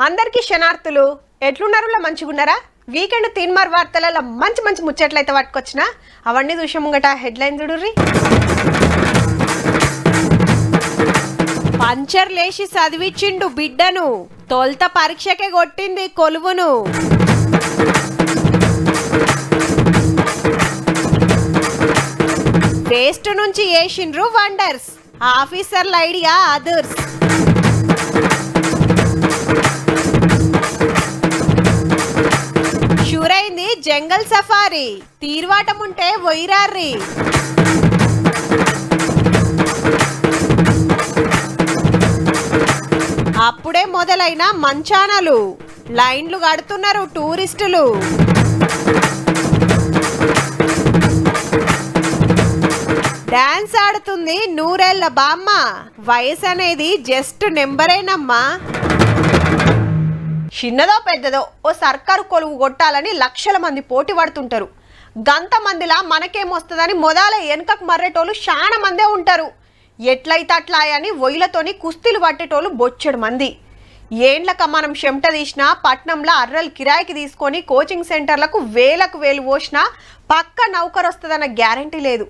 అందరికీ శనార్థులు. ఎట్లున్నారులా? మంచిగున్నారా? వీకెండ్ తీన్మార్ వార్తలలో మంచి మంచి ముచ్చట్లయితే పట్టుకొచ్చినా అవన్నీ చూసే ముంగట హెడ్లైన్ చూడుర్రి. పంచర్ లేసి చదివిచ్చిండు బిడ్డను, తొల్త పరీక్షకే కొట్టింది కొలువును. వేస్ట్ నుంచి వేసిండ్రు వండర్స్, ఆఫీసర్ల ఐడియా అదర్స్. షూరైంది జంగల్ సఫారీ, తీర్వాటం ఉంటే వైరార్రి. అప్పుడే మొదలైన మంచానలు, లైన్లు కడుతున్నారు టూరిస్టులు. డాన్స్ ఆడుతుంది నూరేళ్ల బామ్మ, వయసు అనేది జస్ట్ నెంబరేనమ్మా. చిన్నదో పెద్దదో ఓ సర్కారు కొలువు కొట్టాలని లక్షల మంది పోటీ పడుతుంటారు. గంత మందిలా మనకేమొస్తుందని మొదల వెనుకకు మర్రేటోళ్ళు చాలా మందే ఉంటారు. ఎట్లయితే అట్లా అని ఒయ్యిలతోని కుస్తీలు పట్టేటోళ్ళు బొచ్చెడు మంది. ఏండ్లక మనం చెమట తీసినా, పట్నంలో అర్రలు కిరాయికి తీసుకొని కోచింగ్ సెంటర్లకు వేలకు వేలు పోసినా పక్క నౌకరు వస్తుందన్న గ్యారంటీ లేదు.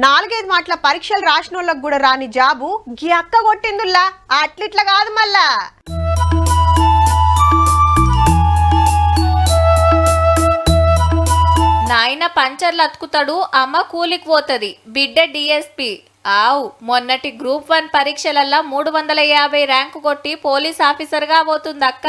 4-5 మాటల పరీక్షలు రాసిన వాళ్ళకు కూడా రాని జాబు గీ అక్క కొట్టిందుల్లా. అట్లిట్లా కాదు మళ్ళా. నాయన పంచర్లు అతుకుతాడు, అమ్మ కూలికి పోతుంది, బిడ్డ డిఎస్పి. ఆవు మొన్నటి గ్రూప్ 1 పరీక్షలల్లా 350 ర్యాంకు కొట్టి పోలీస్ ఆఫీసర్ గా పోతుంది అక్క.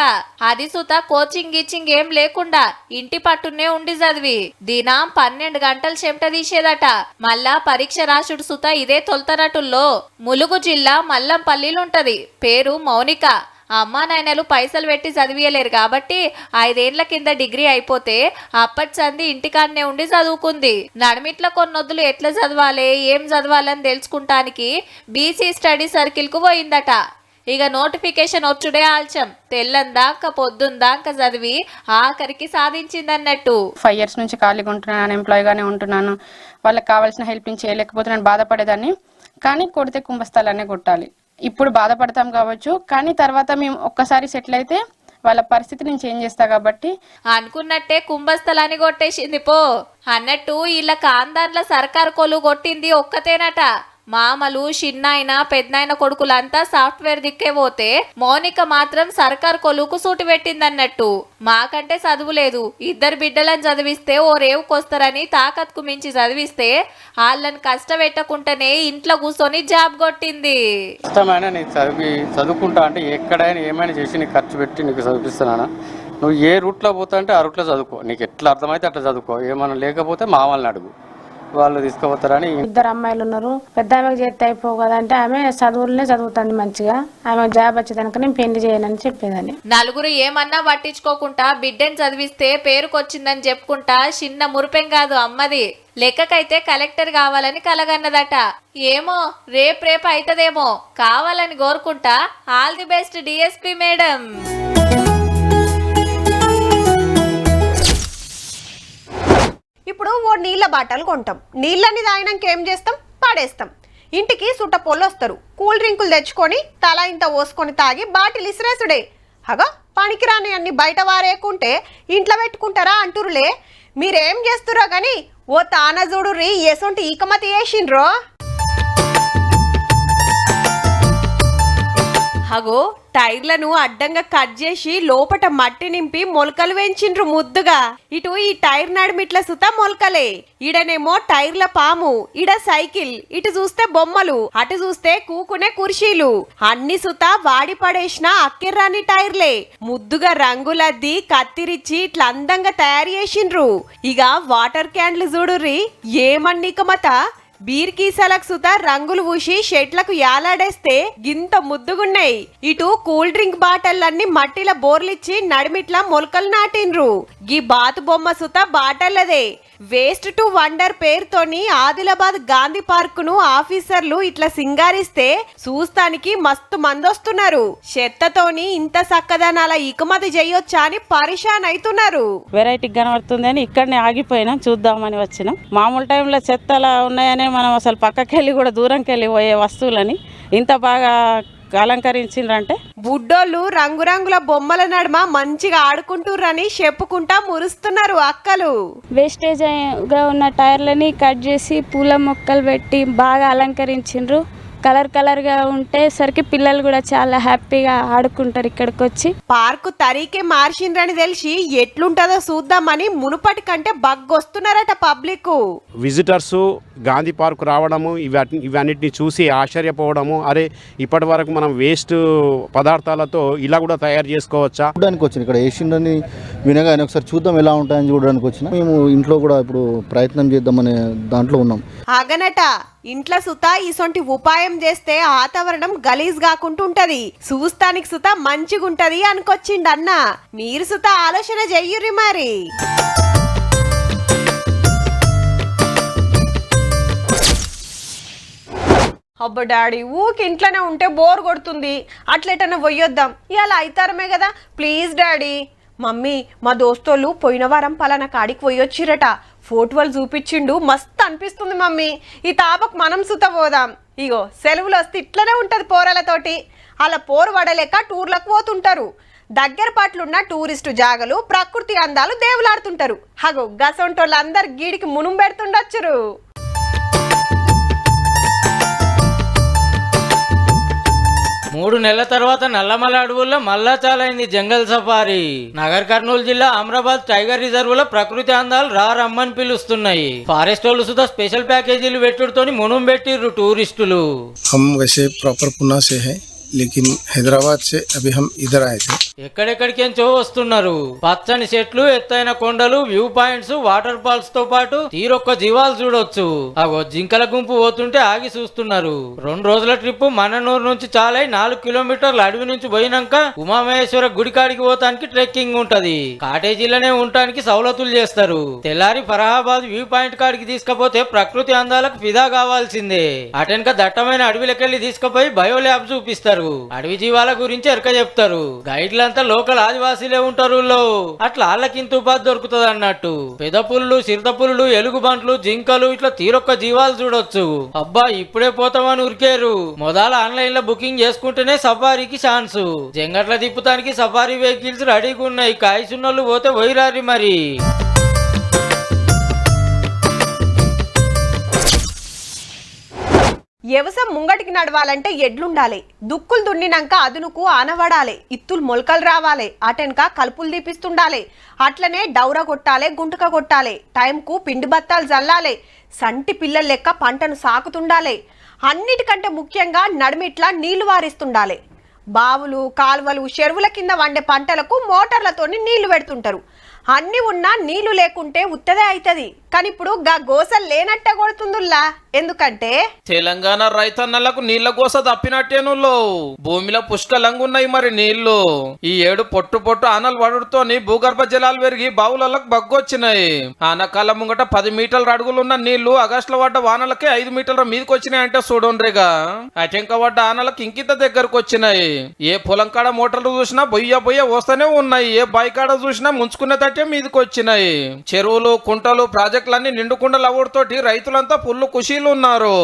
అది సుత కోచింగ్ గీచింగ్ ఏం లేకుండా ఇంటి పట్టునే ఉండి చదివి దినం 12 గంటలు చెమట తీసేదట. మళ్ళా పరీక్ష రాసుడు సుత ఇదే తొలతనటుల్లో. ములుగు జిల్లా మల్లంపల్లిలుంటది. పేరు మౌనిక. అమ్మా నాయనలు పైసలు పెట్టి చదివియలేరు కాబట్టి 5 ఏళ్ల కింద డిగ్రీ అయిపోతే అప్పటి సంది ఇంటికాడనే ఉండి చదువుకుంది. నడిమిట్ల కొన్నొద్దులు ఎట్లా చదవాలి, ఏం చదవాలని తెలుసుకుంటానికి బీసీ స్టడీ సర్కిల్ కు పోయిందట. ఇక నోటిఫికేషన్ వచ్చుడే ఆల్చం. తెల్లందాక పొద్దుందాక చదివి ఆఖరికి సాధించిందన్నట్టు. 5 years నుంచి ఖాళీగా ఉంటున్నాను, ఎంప్లాయీగానే ఉంటున్నాను, వాళ్ళకి కావాల్సిన హెల్పింగ్ చేయలేకపోతే నేను బాధపడేదాన్ని. కానీ కొడితే కుంభస్థలానే కొట్టాలి. ఇప్పుడు బాధపడతాం కావచ్చు, కానీ తర్వాత మేము ఒక్కసారి సెటిల్ అయితే వాళ్ళ పరిస్థితి నేను చేంజ్ చేస్తా కాబట్టి అనుకున్నట్టే కుంభస్థలాన్ని కొట్టేసింది పో. అన్నట్టు వీళ్ళ కాందాన్ల సర్కారు కొలువు కొట్టింది ఒక్కతేనట. మామలు చిన్నాయన పెద్దనాయన కొడుకులంతా సాఫ్ట్వేర్ దిక్కే పోతే మౌనిక మాత్రం సర్కార్ కొలువుకు సూటి పెట్టిందన్నట్టు. మాకంటే చదువు లేదు, 2 బిడ్డలను చదివిస్తే ఓ రేవుకొస్తారని తాకత్కు మించి చదివిస్తే వాళ్ళని కష్టపెట్టకుండానే ఇంట్లో కూర్చొని జాబ్ కొట్టింది. ఇష్టమైన నీకు చదువుకుంటా అంటే ఎక్కడైనా ఏమైనా చేసి నీకు ఖర్చు పెట్టి నీకు చదివిస్తున్నానా? నువ్వు ఏ రూట్లో పోతా అంటే ఆ రూట్లో చదువుకో, నీకు ఎట్లా అర్థమైతే అట్లా చదువుకో. ఏమన్నా లేకపోతే మా వాళ్ళని అడుగు, వాళ్ళు తీసుకుపోతారని. 2 అమ్మాయిలు ఉన్నారు. పెద్ద ఆమెకు చేస్తే అయిపో కదా అంటే ఆమె చదువులనే చదువుతుంది మంచిగా, ఆమె జాబ్ వచ్చేదానికి నేను పెళ్లి చేయనని చెప్పేదాన్ని. నలుగురు ఏమన్నా పట్టించుకోకుండా బిడ్డని చదివిస్తే పేరుకొచ్చిందని చెప్పుకుంటా చిన్న మురిపెం కాదు అమ్మది. లెక్కకైతే కలెక్టర్ కావాలని కలగన్నదట. ఏమో రేపు అవుతుందేమో, కావాలని కోరుకుంటా. All the best DSP madam. ఇప్పుడు ఓ నీళ్ళ బాటలు కొంటాం, నీళ్ళని తాగినాక ఏం చేస్తాం? పడేస్తాం. ఇంటికి సుట్ట పొల్లు వస్తారు, కూల్ డ్రింకులు తెచ్చుకొని తల ఇంత పోసుకొని తాగి బాటిల్ ఇసిరేసుడే. హగా పనికిరాని అన్ని బయట వారేకుంటే ఇంట్లో పెట్టుకుంటారా అంటురులే. మీరేం చేస్తురో గాని ఓ తాన చూడుర్రి ఎసొంటి ఈకమతి వేసిండ్రో. హగో టైర్లను అడ్డంగా కట్ చేసి లోపట మట్టి నింపి మొలకలు వేయించిండ్రు ముద్దుగా. ఇటు ఈ టైర్ నడిమిట్ల సుత మొలకలే. ఈడనేమో టైర్ల పాము, ఈడ సైకిల్, ఇటు చూస్తే బొమ్మలు, అటు చూస్తే కూకునే కుర్చీలు. అన్ని సుత వాడి పడేసిన అక్కిర్రాని టైర్లే. ముద్దుగా రంగులద్ది కత్తిరిచ్చి ఇట్లా అందంగా తయారు చేసిండ్రు. ఇక వాటర్ క్యాన్లు చూడుర్రి ఏమన్నికమత. బీర్ కీసలకు సుత రంగులు పూసి షెట్లకు యాలాడేస్తే గింత ముద్దుగున్నాయి. ఇటు కూల్ డ్రింక్ బాటల్లన్నీ మట్టిల బోర్లిచ్చి నడిమిట్లా మొలకలు నాటిండ్రు. గీ బాతు బొమ్మ సుత బాటల్లదే. వేస్ట్ టు వండర్ పేరుతోని ఆదిలాబాద్ గాంధీ పార్క్ ను ఆఫీసర్లు ఇట్లా సింగారిస్తే చూస్తానికి మస్తు మంది వస్తున్నారు. చెత్తతోని ఇంత సక్కదనాల ఇకమతి చేయొచ్చా అని పరిశాన్ అవుతున్నారు. వెరైటీ కనబడుతుంది అని ఇక్కడనే ఆగిపోయినా చూద్దామని వచ్చినాం. మామూలు టైంలో చెత్తలా ఉన్నాయని మనం అసలు పక్కకెళ్ళి కూడా దూరంకి వెళ్ళి పోయే వస్తువులని ఇంత బాగా అలంకరించిండ్రంటే బుడ్డోళ్ళు రంగురంగుల బొమ్మల నడుమ మంచిగా ఆడుకుంటుర్రని చెప్పుకుంటా మురుస్తున్నారు అక్కలు. వేస్టేజ్గా ఉన్న టైర్లని కట్ చేసి పూల మొక్కలు పెట్టి బాగా అలంకరించిండ్రు. కలర్గా ఉండేసరికి పిల్లలు కూడా చాలా హ్యాపీగా ఆడుకుంటారు ఇక్కడికి వచ్చి. పార్కు తరీకే మార్చిండ్రని తెలిసి ఎట్లుంటదో చూద్దామని మునుపటి కంటే బగ్గొస్తున్నారట పబ్లిక్. విజిటర్స్ గాంధీ పార్క్ రావడము ఇవన్నిటిని చూసి ఆశ్చర్యపోవడము, అరే ఇప్పటి వరకు మనం వేస్ట్ పదార్థాలతో ఇలా కూడా తయారు చేసుకోవచ్చా చూడడానికి వచ్చిన ఇక్కడ వేసిండని వినగా ఆయన ఒకసారి చూద్దాం ఎలా ఉంటాయని చూడడానికి వచ్చిన. మేము ఇంట్లో కూడా ఇప్పుడు ప్రయత్నం చేద్దామనే దాంట్లో ఉన్నాం. అగనట ఇంట్లో సుతా ఇసొంటి ఉపాయం చేస్తే వాతావరణం గలీజ్ కాకుంటుంటది, చూస్తానికి సుతా మంచిగుంటది అనుకొచ్చిండన్న. మీరు సుతా ఆలోచన చెయ్యుర్రి మరి. అబ్బా డాడీ ఊకి ఇంట్లోనే ఉంటే బోర్ కొడుతుంది, అట్లెటన్నా పోయొద్దాం, ఇలా అయితారమే కదా ప్లీజ్ డాడీ. మమ్మీ మా దోస్తోళ్ళు పోయిన వారం పలానా కాడికి పోయొచ్చిరట, ఫోటోలు చూపించిండు, మస్తు అనిపిస్తుంది మమ్మీ. ఈ తాపకు మనం సుత పోదాం. ఇగో సెలవులు వస్తే ఇట్లనే ఉంటది పోరలతోటి. అలా పోరు పడలేక టూర్లకు పోతుంటారు. దగ్గర పాటలున్న టూరిస్టు జాగలు ప్రకృతి అందాలు దేవులాడుతుంటారు. హగో గసొంటోళ్ళు అందరు గీడికి మునుం పెడుతుండొచ్చురు. 3 నెలల తర్వాత నల్లమల అడవుల్లో మళ్ళా చాలైంది జంగల్ సఫారీ. నగర్ కర్నూలు జిల్లా అమరాబాద్ టైగర్ రిజర్వ్ లో ప్రకృతి అందాలు రమ్మని పిలుస్తున్నాయి. ఫారెస్ట్ వాళ్ళు సుధా స్పెషల్ ప్యాకేజీలు పెట్టుడుతోని మునుం పెట్టిర్రు టూరిస్టులు. लेकिन हैदराबाद से अभी हम इधर आए थे. ఎక్కడెక్కడికెంచో వస్తున్నారు. పచ్చని చెట్లు, ఎత్తైన కొండలు, వ్యూ పాయింట్స్, వాటర్ ఫాల్స్ తో పాటు తీరొక్క జీవాలు చూడొచ్చు. అగో జింకల గుంపు పోతుంటే ఆగి చూస్తున్నారు. 2 రోజుల ట్రిప్ మననూరు నుంచి చాలై 4 కిలోమీటర్ల అడవి నుంచి పోయినాక ఉమామహేశ్వర గుడి కాడికి పోతానికి ట్రెక్కింగ్ ఉంటది. కాటేజీలనే ఉండటానికి సౌలతులు చేస్తారు. తెల్లారి ఫరహాబాద్ వ్యూ పాయింట్ కాడికి తీసుకపోతే ప్రకృతి అందాలకు ఫిదా కావాల్సిందే. అటెనక దట్టమైన అడవిలకెళ్లి తీసుకుపోయి బయో ల్యాబ్ చూపిస్తారు. అడవి జీవాల గురించి ఎరక చెప్తారు. గైడ్లంతా లోకల్ ఆదివాసీలే ఉంటారు. అట్లా వాళ్ళకింత ఉపాధి దొరుకుతుంది అన్నట్టు. పెదపుల్లు, చిరుతపుల్లు, ఎలుగుబంట్లు, జింకలు ఇట్లా తీరొక్క జీవాలు చూడొచ్చు. అబ్బా ఇప్పుడే పోతామని ఉరికేరు. మొదల ఆన్లైన్ లో బుకింగ్ చేసుకుంటేనే సఫారీకి ఛాన్స్. జంగట్ల తిప్పుతానికి సఫారీ వెహికల్స్ రెడీగా ఉన్నాయి. కాయసున్నోళ్ళు పోతే పోయిరారి మరి. వ్యవసాయం ముంగటికి నడవాలంటే ఎడ్లుండాలి. దుక్కులు దున్నినాక అదునుకు ఆనవడాలి. ఇత్తులు మొలకలు రావాలి. అటెనక కలుపులు తీపిస్తుండాలి. అట్లనే డౌర కొట్టాలి, గుంటక కొట్టాలి. టైంకు పిండి బత్తాలు జల్లాలి. సంటి పిల్లల లెక్క పంటను సాకుతుండాలి. అన్నిటికంటే ముఖ్యంగా నడిమిట్లా నీళ్లు వారిస్తుండాలి. బావులు, కాలువలు, చెరువుల కింద వండే పంటలకు మోటార్లతోని నీళ్లు పెడుతుంటారు. అన్ని ఉన్నా నీళ్లు లేకుంటే ఉత్తదే అవుతుంది. కానీ ఇప్పుడు గోసలు లేనట్టే కొడుతుందిలా. ఎందుకంటే తెలంగాణ రైతన్నలకు నీళ్ల గోస తప్పినట్టేను. భూమిలో పుష్కలంగా ఉన్నాయి మరి నీళ్లు. ఈ ఏడు పొట్టు ఆనలు పడుతోని భూగర్భ జలాలు పెరిగి బావులకు బగ్గొచ్చినాయి. ఆనకాల ముంగట 10 మీటర్ల అడుగులున్న నీళ్లు ఆగస్టులో పడ్డ వానలకే 5 మీటర్ల మీదకి వచ్చినాయి అంటే చూడండిగా. అటెంక పడ్డ ఆనలకు ఇంకింత దగ్గరకు వచ్చినాయి. ఏ పొలం కాడ మోటార్లు చూసినా బొయ్య వస్తూనే ఉన్నాయి. ఏ బాయి కాడ చూసినా ముంచుకునే తట్టే మీదకి వచ్చినాయి. చెరువులు, కుంటలు, ప్రాజెక్టులన్నీ నిండుకుండలు అవడంతోటి రైతులంతా ఫుల్ ఖుషీలు ఉన్నారు.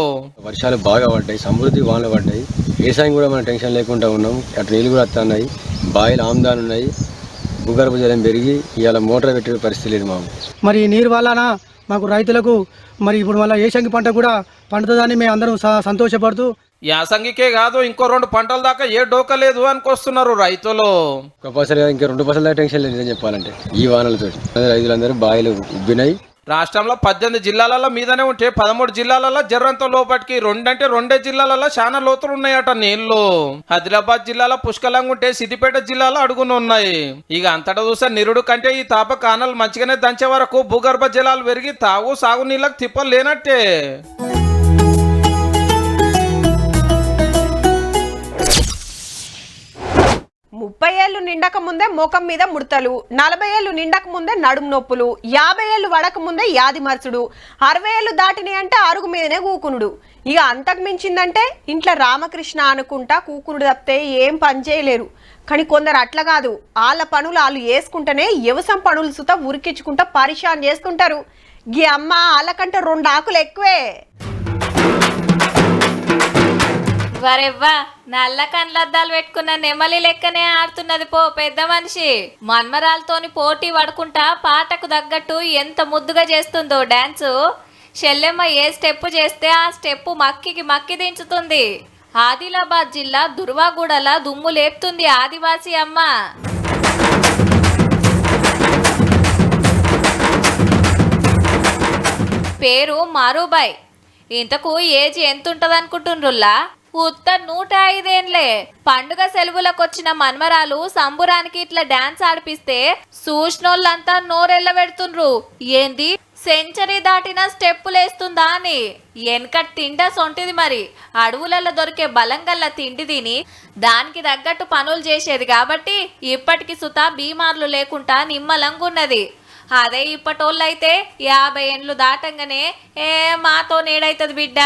వర్షాలు బాగా పడ్డాయి, సమృద్ధి వానలు పడ్డాయి. వ్యవసాయం కూడా మనం టెన్షన్ లేకుండా ఉన్నాం. అటు నీళ్ళు కూడా వస్తున్నాయి, బావిలు ఆమ్దాలు ఉన్నాయి. భూగర్భ జలం పెరిగి ఇవాళ మోటార్ పెట్టే పరిస్థితి లేదు మాకు. మరి ఈ నీరు వలన మాకు రైతులకు మరి ఇప్పుడు మళ్ళీ ఏసంగి పంట కూడా పండుతుందని మేము అందరం సంతోషపడుతూ, యాసంగికే కాదు ఇంకో 2 పంటల దాకా ఏ డోక లేదు అనుకొస్తున్నారు రైతులు. ఒక పసలు ఇంకా 2 పసల దాకా టెన్షన్ లేదు చెప్పాలంటే. ఈ వానలతో రైతులందరూ బావిలు ఉబ్బినాయి. రాష్ట్రంలో 18 జిల్లాలలో మీదనే ఉంటే 13 జిల్లాలలో జర్రంత లోపటికి 2 జిల్లాలలో చాలా లోతులు ఉన్నాయట నీళ్లు. ఆదిలాబాద్ జిల్లాలో పుష్కలంగా ఉంటే సిద్దిపేట జిల్లాలో అడుగును ఉన్నాయి. ఇక అంతటా చూసే నిరుడు కంటే ఈ తాప కానలు మంచిగానే దంచే వరకు భూగర్భ జలాలు పెరిగి సాగు నీళ్ళకు తిప్పలు లేనట్టే. 30 ఏళ్ళు నిండక ముందే మోకం మీద ముడతలు, 40 ఏళ్ళు నిండక ముందే నడుము నొప్పులు, 50 ఏళ్ళు వడక ముందే యాది మర్చుడు, 60 ఏళ్ళు దాటిని అంటే అరుగు మీదనే కూకునుడు. ఇక అంతకు మించిందంటే ఇంట్లో రామకృష్ణ అనుకుంటా కూకునుడు తప్పితే ఏం పని చేయలేరు. కానీ కొందరు అట్లా కాదు, వాళ్ళ పనులు వాళ్ళు వేసుకుంటేనే వ్యవసాయం పనులు సుతా ఉరికించుకుంటా పరిశాన్ చేస్తుంటారు. గీ అమ్మ వాళ్ళకంటే 2 ఆకులు ఎక్కువే. వరెవ్వా నల్ల కండ్లద్దాలు పెట్టుకున్న నెమలి లెక్కనే ఆడుతున్నది పో పెద్ద మనిషి. మన్మరాలతోని పోటీ పడుకుంటా పాటకు తగ్గట్టు ఎంత ముద్దుగా చేస్తుందో డాన్సు. చెల్లెమ్మ ఏ స్టెప్ చేస్తే ఆ స్టెప్ మక్కి దించుతుంది. ఆదిలాబాద్ జిల్లా దుర్వాగూడల దుమ్ము లేపుతుంది ఆదివాసీ అమ్మ. పేరు మారుబాయ్. ఇంతకు ఏజ్ ఎంత ఉంటది అనుకుంటుండ్రుల్లా? ఉత్త 105 ఏండ్లే. పండుగ సెలవులకు వచ్చిన మన్మరాలు సంబురానికి ఇట్లా డాన్స్ ఆడిపిస్తే చూసినోళ్ళంతా నోరెళ్ళ పెడుతుండ్రు. ఏంది సెంచరీ దాటిన స్టెప్పులేస్తుందా అని. వెనకటి తిండా సొంటిది మరి. అడవులలో దొరికే బలంగల్ల తిండి తిని దానికి తగ్గట్టు పనులు చేసేది కాబట్టి ఇప్పటికి సుతా బీమార్లు లేకుండా నిమ్మలంగున్నది. అదే ఇప్పటోళ్ళైతే 50 ఏండ్లు దాటంగానే మాతో నేడైతుంది బిడ్డ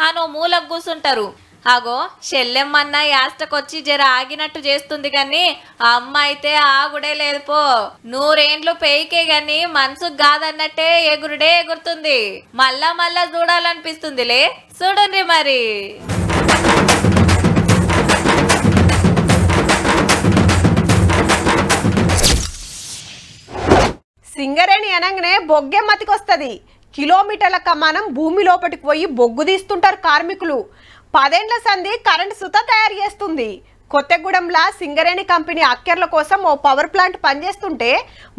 అనో మూలకు కూసుంటారు. అగో చెల్లెమ్మన్న యాస్టకొచ్చి జర ఆగినట్టు చేస్తుంది కానీ అమ్మ అయితే ఆగుడే లేదు పో. 100 ఏండ్లు పేయికే గాని మనసుకు కాదన్నట్టే ఎగురుడే ఎగురుతుంది. మళ్ళా చూడాలనిపిస్తుందిలే. చూడండి మరి. సింగరేణి అనగానే బొగ్గే మతికొస్తుంది. కిలోమీటర్ల కమానం భూమి లోపలికి పోయి బొగ్గు తీస్తుంటారు కార్మికులు. 10 ఏండ్ల సంధి కరెంటు సుత తయారు చేస్తుంది. కొత్తగూడెంలా సింగరేణి కంపెనీ అక్కర్ల కోసం ఓ పవర్ ప్లాంట్ పనిచేస్తుంటే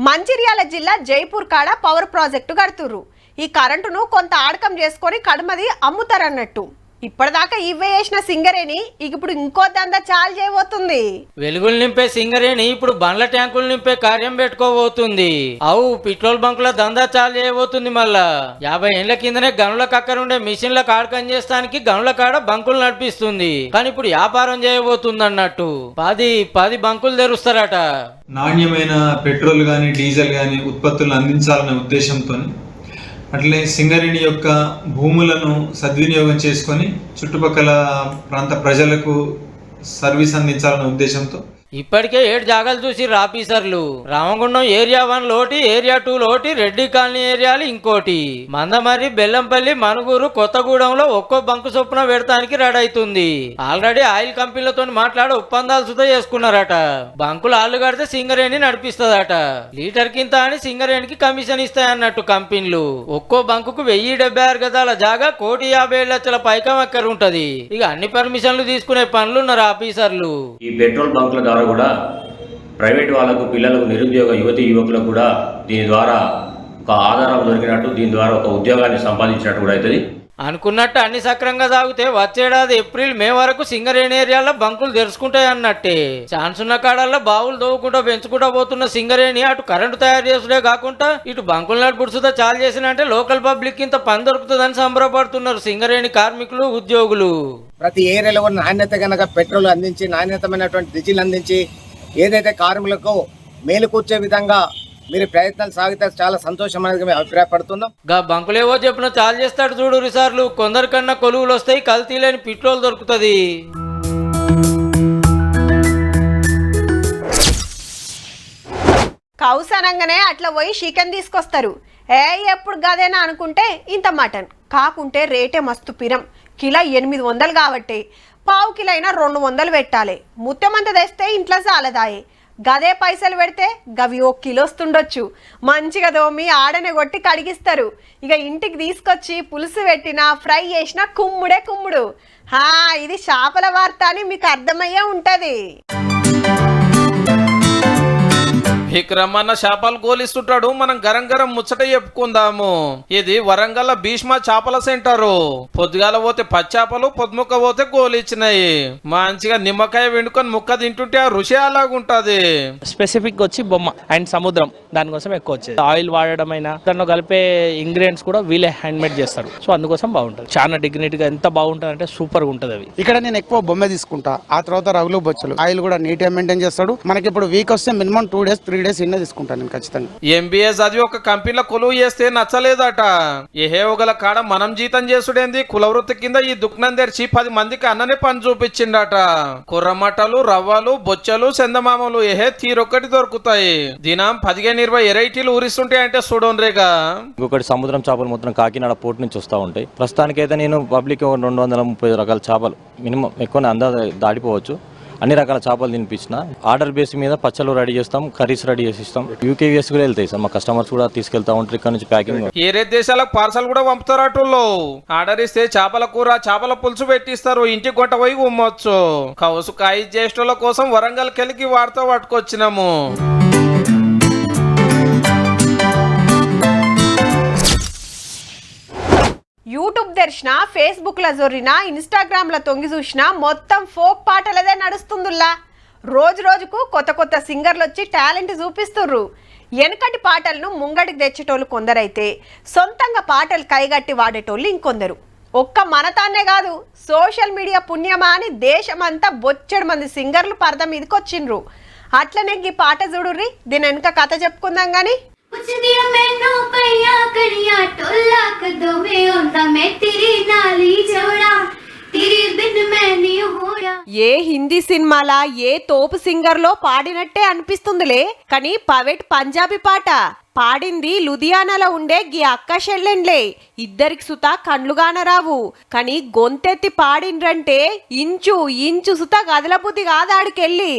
మంచిర్యాల జిల్లా జైపూర్ కాడ పవర్ ప్రాజెక్టు కడుతుర్రు. ఈ కరెంటును కొంత ఆడకం చేసుకొని కడుమది అమ్ముతారన్నట్టు. ఇప్పటిదాకా ఇవే వేసిన సింగరేణి ఇప్పుడు ఇంకో దందా చాలు చేయబోతుంది. వెలుగులు నింపే సింగరేణి ఇప్పుడు బండ్ల ట్యాంకులు నింపే కార్యం పెట్టుకోబోతుంది. పెట్రోల్ బంకుల దందా చాలు చేయబోతుంది. మళ్ళా 50 ఏండ్ల కిందనే గనుల కక్కరుండే మిషన్ల కాడకం చేస్తానికి గనుల కాడ బంకులు నడిపిస్తుంది. కానీ ఇప్పుడు వ్యాపారం చేయబోతుంది అన్నట్టు 10 బంకులు తెరుస్తారట. నాణ్యమైన పెట్రోల్ గాని డీజిల్ గాని ఉత్పత్తులను అందించాలనే ఉద్దేశంతో అట్లే సింగరేణి యొక్క భూములను సద్వినియోగం చేసుకొని చుట్టుపక్కల ప్రాంత ప్రజలకు సర్వీస్ అందించాలనే ఉద్దేశంతో ఇప్పటికే 7 జాగాలు చూసి ఆఫీసర్లు. రామగుండం ఏరియా 1 లోటి, ఏరియా 2 లోటి, రెడ్డి కాలనీ ఏరియాలు ఇంకోటి. మందమర్రి, బెల్లంపల్లి, మనుగూరు, కొత్తగూడెంలో ఒక్కో బంకు చొప్పున పెడతానికి రెడీ అవుతుంది. ఆల్రెడీ ఆయిల్ కంపెనీలతో మాట్లాడి ఒప్పందాలు సుతా చేసుకున్నారట. బంకులు ఆళ్లు కడితే సింగరేణి నడిపిస్తుందట. లీటర్ కింద అని సింగరేణికి కమిషన్ ఇస్తాయన్నట్టు కంపెనీలు. ఒక్కో బంకుకు 1076 గజాల జాగా 1,57,00,000 పైకం ఎక్కరు ఉంటది. ఇక అన్ని పర్మిషన్లు తీసుకునే పనులున్నారు ఆఫీసర్లు. ఈ పెట్రోల్ బంకుల ద్వారా కూడా ప్రైవేట్ వాళ్ళకు, పిల్లలకు, నిరుద్యోగ యువకులకు కూడా దీని ద్వారా ఒక ఆధారం దొరికినట్టు, దీని ద్వారా ఒక ఉద్యోగాన్ని సంపాదించినట్టు కూడా అవుతుంది. అనుకున్నట్టు అన్ని సక్రంగా సాగితే వచ్చేడాది ఏప్రిల్ మే వరకు సింగరేణి ఏరియాలో బంకులు తెరుచుకుంటాయి అన్నట్టే. ఛాన్స్ ఉన్న కాడల్లో బావులు దోవుకుంటూ పెంచుకుంటూ పోతున్న సింగరేణి అటు కరెంటు తయారు చేసుడే కాకుండా ఇటు బంకులు నడుపుడుసుదా చాలు చేసినంటే లోకల్ పబ్లిక్ ఇంత పని దొరుకుతుందని సంబరపడుతున్నారు సింగరేణి కార్మికులు, ఉద్యోగులు. ప్రతి ఏరియాలో కూడా నాణ్యత కనుక పెట్రోల్ అందించి, నాణ్యతమైనటువంటి డీజిల్ అందించి ఏదైతే కార్మికులకు మేలు కూర్చే విధంగా మీరు ప్రయత్నాలు సాగితే చాలా సంతోషం అనేది మేము అభిప్రాయపడుతున్నాం. బంకులేవో చెప్పిన చాలు చేస్తాడు చూడు రిసార్లు. కొందరికన్నా కొలువులు వస్తాయి, కల్తీ లేని పెట్రోల్ దొరుకుతుంది. కౌసనంగానే అట్లా పోయి చికెన్ తీసుకొస్తారు. ఎప్పుడు గదేనా అనుకుంటే ఇంత మటన్ కాకుంటే రేటే మస్తు పిరం. కిలో 800 కాబట్టి పావు కిలో అయినా 200 పెట్టాలి. ముత్తెమంత తెస్తే ఇంట్లో చాలదాయి. గదే పైసలు పెడితే గవి 1 కిలో వస్తుండొచ్చు. మంచిగా దోమి ఆడనే కొట్టి కడిగిస్తారు. ఇక ఇంటికి తీసుకొచ్చి పులుసు పెట్టినా ఫ్రై చేసినా కుమ్ముడే కుమ్ముడు. ఇది చేపల వార్త అని మీకు అర్థమయ్యే ఉంటది. విక్రమన్న చేపలు గోలిస్తుంటాడు. మనం గరం ముచ్చట చెప్పుకుందాము. ఇది వరంగల్ భీష్మ చేపల సెంటరు. పొద్దుగాల పోతే పచ్చాపలు, పొద్దుముక్క పోతే గోలిచ్చినాయి. మంచిగా నిమ్మకాయ వెండుకొని ముక్క తింటుంటే ఆ రుచి అలాగుంటది. స్పెసిఫిక్ వచ్చి బొమ్మ అండ్ సముద్రం, దానికోసం ఎక్కువ వచ్చేది. ఆయిల్ వాడడం అయినా దాంట్లో కలిపే ఇంగ్రీడియంట్స్ కూడా వీళ్ళే హ్యాండ్ మేడ్ చేస్తారు. సో అందుకోసం బాగుంటది. చాలా డిగ్నిటీగా ఎంత బాగుంటది అంటే సూపర్ గా ఉంటది. అవి ఇక్కడ నేను ఎక్కువ బొమ్మ తీసుకుంటా. ఆ తర్వాత రగులు బొచ్చలు, ఆయిల్ కూడా నీట్ గా మెయింటైన్ చేస్తాడు. మనకి ఇప్పుడు వీక్ వస్తే మినిమం 2 days 3 డేస్ ఇన్నే తీసుకుంటాను నేను ఖచ్చితంగా. ఎంబీఏ చదివి ఒక కంపెనీలో కొలువు చేస్తే నచ్చలేదట. ఏహే ఒకల కాడ మనం జీతం చేసుడేంది, కులవృత్తి కింద ఈ దుకాణం తెరిచి 10 మందికి అన్ననే పని చూపించిండట. కుర్రమట్టలు, రవ్వలు, బొచ్చలు, చందమామలు ఏహే తీరొక్కటి దొరుకుతాయి. దినం 15-20 వెరైటీలు ఊరిస్తుంటాయి అంటే చూడండిగా. ఇంకొకటి సముద్రం చేపలు మొత్తం కాకినాడ పోర్ట్ నుంచి వస్తూ ఉంటాయి. ప్రస్తుతానికి అయితే నేను పబ్లిక్ 230 రకాల చేపలు మినిమం ఎక్కువ దాడిపోవచ్చు అన్ని రకాల చేపలు తినిపించిన. ఆర్డర్ బేస్ మీద పచ్చళ్ళు రెడీ చేస్తాం, కర్రీస్ రెడీ చేసి ఇస్తాం. యూకేవిఎస్ కూడా వెళ్తాయి సార్, మా కస్టమర్స్ కూడా తీసుకెళ్తా ఉంటారు ఇక్కడ నుంచి ప్యాకింగ్. ఏరే దేశాలకు పార్సల్ కూడా పంపుతారటోళ్ళు. ఆర్డర్ ఇస్తే చేపల కూర, చేపల పులుసు పెట్టిస్తారు, ఇంటికి గొట్ట పోయి ఉమ్మొచ్చు. కౌసు కాయ జ్యేష్ఠుల కోసం వరంగల్ కెలికి వార్త పట్టుకొచ్చినాము. యూట్యూబ్ తెరిచిన, ఫేస్బుక్లో జొర్రిన, ఇన్స్టాగ్రామ్లో తొంగి చూసిన మొత్తం ఫోక్ పాటలదే నడుస్తుందిలా. రోజు రోజుకు కొత్త కొత్త సింగర్లు వచ్చి టాలెంట్ చూపిస్తుర్రు. వెనకటి పాటలను ముంగడికి తెచ్చేటోళ్ళు కొందరైతే సొంతంగా పాటలు కైగట్టి వాడేటోళ్ళు ఇంకొందరు. ఒక్క మనతాన్నే కాదు, సోషల్ మీడియా పుణ్యమా అని దేశమంతా బొచ్చెడు మంది సింగర్లు పరద మీదకి వచ్చిండ్రు. అట్లనే ఈ పాట చూడుర్రి, దీని వెనుక కథ చెప్పుకుందాం గాని. ఏ హిందీ సినిమాలా ఏ తోపు సింగర్లో పాడినట్టే అనిపిస్తుందిలే, కానీ పవేట్ పంజాబీ పాట పాడింది లుధియానాలో ఉండే గీ అక్క చెల్లెండ్లే. ఇద్దరికి సుత కండ్లుగాన రావు, కానీ గొంతెత్తి పాడిండ్రంటే ఇంచు ఇంచు సుత గదలబుద్ధి కాదాడికెళ్ళి.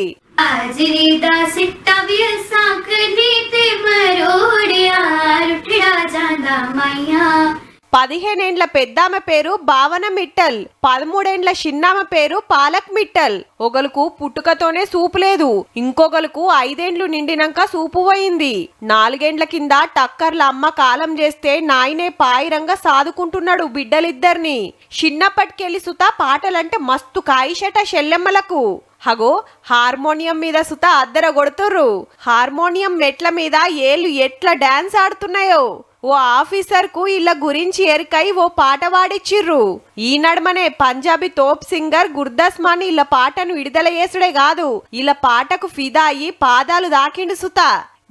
15 ఏండ్ల పెద్దామె పేరు భావన మిట్టల్, 13 ఏండ్ల చిన్నామ పేరు పాలక్ మిట్టల్. ఒకలకు పుట్టుకతోనే సూపు లేదు, ఇంకొకలకు 5 ఏండ్లు నిండినాక సూపు పోయింది. 4 ఏండ్ల కింద టక్కర్ల అమ్మ కాలం చేస్తే నాయనే పాయిరంగా సాదుకుంటున్నాడు బిడ్డలిద్దరిని. చిన్నప్పటికెళ్ళి సుత పాటలంటే మస్తు కాయిషట చెల్లెమ్మలకు. హగో హార్మోనియం మీద సుత అద్దర కొడుతుర్రు. హార్మోనియం మెట్ల మీద ఏళ్ళు ఎట్లా డాన్స్ ఆడుతున్నాయో. ఓ ఆఫీసర్ కు ఇలా గురించి ఎరికై ఓ పాట వాడిచ్చిర్రు. ఈ నడమనే పంజాబీ తోప్ సింగర్ గుర్దాస్ మాన్ ఇలా పాటను విడుదల చేసుడే కాదు, ఇలా పాటకు ఫిదా అయ్యి పాదాలు దాకిండు సుత.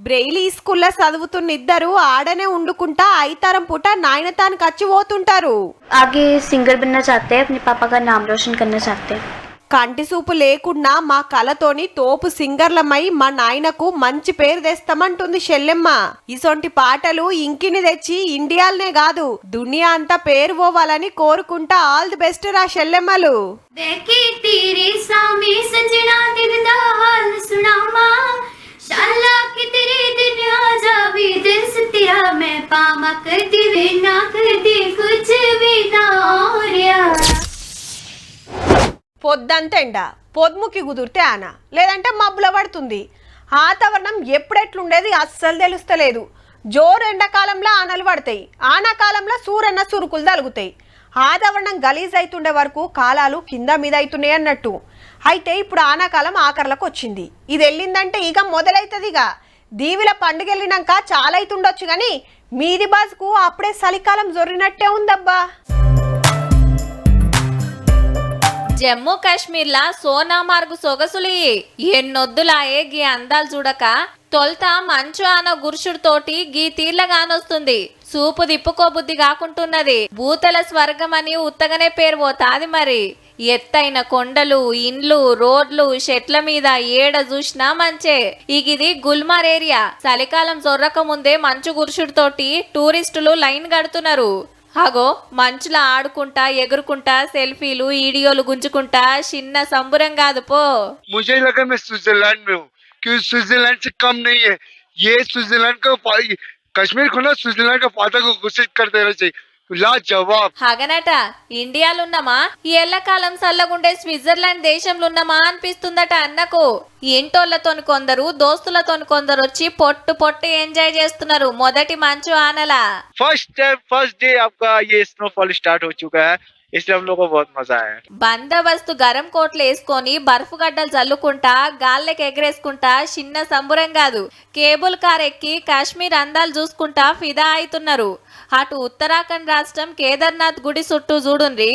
బ్రెయిలీ స్కూల్లో చదువుతున్న ఇద్దరు ఆడనే ఉండుకుంటా ఐతారం పూట నాయనతానికి వచ్చి పోతుంటారు. ఆగే సింగర్ बनना चाहते हैं, अपने पापा का नाम रोशन करना चाहते हैं. కంటి సూపు లేకుండా మా కళతోని తోపు సింగర్లమై మా నాయనకు మంచి పేరు తెస్తామంటుంది చెల్లెమ్మ. ఇసొంటి పాటలు ఇంకిని తెచ్చి ఇండియాలనే కాదు దునియా అంతా పేరు పోవాలని కోరుకుంటా. ఆల్ ది బెస్ట్ రా చెల్లెమ్మలు. పొద్దంతా ఎండ, పొద్దుముకి కుదిరితే ఆన, లేదంటే మబ్బుల పడుతుంది. వాతావరణం ఎప్పుడెట్లుండేది అస్సలు తెలుస్తలేదు. జోరు ఎండాకాలంలో ఆనలు పడతాయి, ఆనాకాలంలో సూరన్న సురుకులు తలుగుతాయి. వాతావరణం గలీజ్ అవుతుండే వరకు కాలాలు కింద మీద అవుతున్నాయి అన్నట్టు. అయితే ఇప్పుడు ఆనాకాలం ఆఖర్లకు వచ్చింది. ఇది వెళ్ళిందంటే ఇక మొదలవుతుంది. ఇక దీవిల పండుగ వెళ్ళినాక చాలా అవుతుండొచ్చు, కానీ మీది బాజుకు అప్పుడే చలికాలం జొరినట్టే ఉందబ్బా. జమ్మూ కాశ్మీర్లా సోనామార్గు సొగసులి ఎన్నొద్దులాయే గీ అందాలు చూడక. తొల్త మంచు ఆన గురుషుడితోటి గీ తీర్లగానొస్తుంది. సూపు దిప్పుకోబుద్ధి కాకుంటున్నది. భూతల స్వర్గం అని ఉత్తగనే పేరు పోతాది. మరి ఎత్తైన కొండలు, ఇండ్లు, రోడ్లు, చెట్ల మీద ఏడ చూసినా మంచే. ఇది గుల్మార్ ఏరియా. చలికాలం జొర్రక ముందే మంచు గురుషుడితోటి టూరిస్టులు లైన్ కడుతున్నారు. అగో మంచులా ఆడుకుంటా ఎగురుకుంటా సెల్ఫీలు వీడియోలు గుంజుకుంటా చిన్న సంబురం కాదు పో. मुझे लगा मैं स्विट्जरलैंड में हूँ, क्योंकि स्विट्जरलैंड से कम नहीं है ये. स्विट्जरलैंड का कश्मीर को ना स्विट्जरलैंड का फायदा को घोषित कर देना चाहिए. లాజవాబ్. హగనట ఇండియాలో ఉన్నామా, ఈ ఎల్లకాలం చల్లగుండే స్విట్జర్లాండ్ దేశంలో ఉన్నామా అనిపిస్తుందట అన్నకు. ఇంటోళ్లతోని కొందరు, దోస్తులతోని కొందరు వచ్చి పొట్టు పొట్టు ఎంజాయ్ చేస్తున్నారు మొదటి మంచు ఆనలా. फर्स्ट डे आपका ये स्नोफॉल स्टार्ट हो चुका है, इसलिए हम लोग को बहुत मजा आया. బందోబస్తు గరం కోట్లు వేసుకొని బర్ఫ్ గడ్డలు చల్లుకుంటా గాల్లకి ఎగరేసుకుంటా చిన్న సంబురం కాదు. కేబుల్ కార్ ఎక్కి కాశ్మీర్ అందాలు చూసుకుంటా ఫిదా అవుతున్నారు. అటు ఉత్తరాఖండ్ రాష్ట్రం కేదార్నాథ్ గుడి చుట్టూ చూడుండ్రి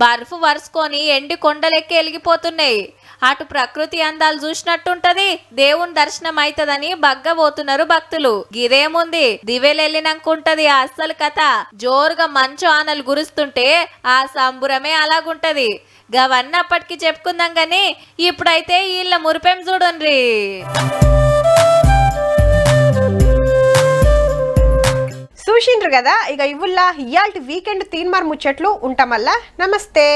బర్ఫ్ వరుసుకొని ఎండి కొండలెక్కి ఎలిగిపోతున్నాయి. అటు ప్రకృతి అందాలు చూసినట్టుంటది, దేవుని దర్శనం అవుతుందని బగ్గబోతున్నారు భక్తులు. గిదేముంది దివెలెళ్ళినాకుంటది అస్సలు కథ. జోరుగా మంచు ఆనలు గురుస్తుంటే ఆ సంబురమే అలాగుంటది. గవన్నీ అప్పటికి చెప్పుకుందాం గాని ఇప్పుడైతే వీళ్ళ మురిపెం చూడండి. చూసిండ్రు కదా, ఇక ఇవ్వుల్లా ఇయాల్టి వీకెండ్ తీన్మార్ ముచ్చట్లు ఉంటామల్లా. నమస్తే.